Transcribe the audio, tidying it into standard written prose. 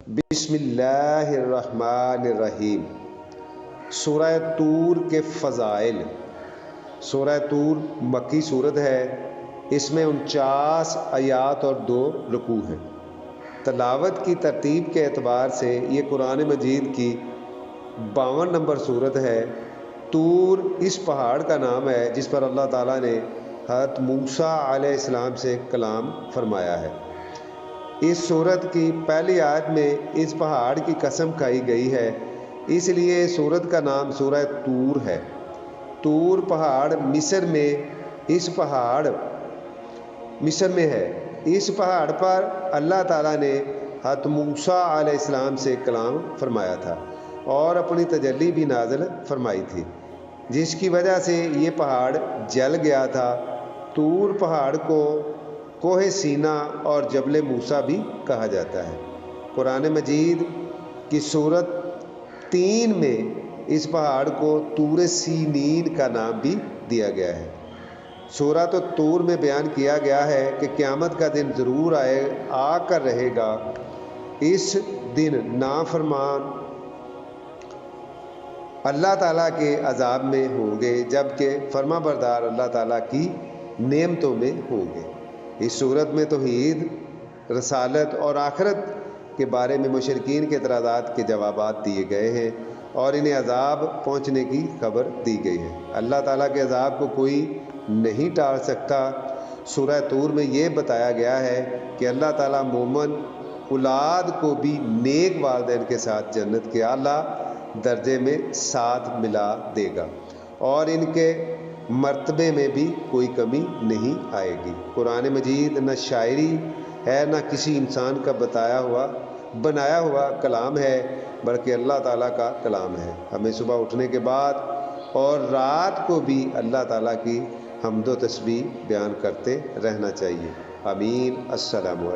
بسم اللہ الرحمن الرحیم۔ سورہ طور کے فضائل۔ سورہ طور مکی سورت ہے، اس میں 49 آیات اور 2 رکوع ہیں۔ تلاوت کی ترتیب کے اعتبار سے یہ قرآن مجید کی 52 نمبر سورت ہے۔ طور اس پہاڑ کا نام ہے جس پر اللہ تعالیٰ نے حضرت موسیٰ علیہ السلام سے کلام فرمایا ہے۔ اس سورت کی پہلی آیت میں اس پہاڑ کی قسم کھائی گئی ہے، اس لیے سورت کا نام سورہ طور ہے۔ طور پہاڑ مصر میں ہے۔ اس پہاڑ پر اللہ تعالیٰ نے حضرت موسیٰ علیہ السلام سے کلام فرمایا تھا اور اپنی تجلی بھی نازل فرمائی تھی، جس کی وجہ سے یہ پہاڑ جل گیا تھا۔ طور پہاڑ کو کوہ سینا اور جبل موسیٰ بھی کہا جاتا ہے۔ قرآن مجید کی سورت 3 میں اس پہاڑ کو طور سینین کا نام بھی دیا گیا ہے۔ سورۃ طور میں بیان کیا گیا ہے کہ قیامت کا دن ضرور آ کر رہے گا۔ اس دن نافرمان اللہ تعالیٰ کے عذاب میں ہوں گے، جبکہ فرما بردار اللہ تعالیٰ کی نعمتوں میں ہوں گے۔ اس صورت میں توحید، رسالت اور آخرت کے بارے میں مشرکین کے اعتراضات کے جوابات دیے گئے ہیں اور انہیں عذاب پہنچنے کی خبر دی گئی ہے۔ اللہ تعالیٰ کے عذاب کو کوئی نہیں ٹال سکتا۔ سورہ طور میں یہ بتایا گیا ہے کہ اللہ تعالیٰ مومن اولاد کو بھی نیک والدین کے ساتھ جنت کے اعلیٰ درجے میں ساتھ ملا دے گا اور ان کے مرتبے میں بھی کوئی کمی نہیں آئے گی۔ قرآن مجید نہ شاعری ہے نہ کسی انسان کا بنایا ہوا کلام ہے، بلکہ اللہ تعالیٰ کا کلام ہے۔ ہمیں صبح اٹھنے کے بعد اور رات کو بھی اللہ تعالیٰ کی حمد و تسبیح بیان کرتے رہنا چاہیے۔ آمین۔ السلام علیکم۔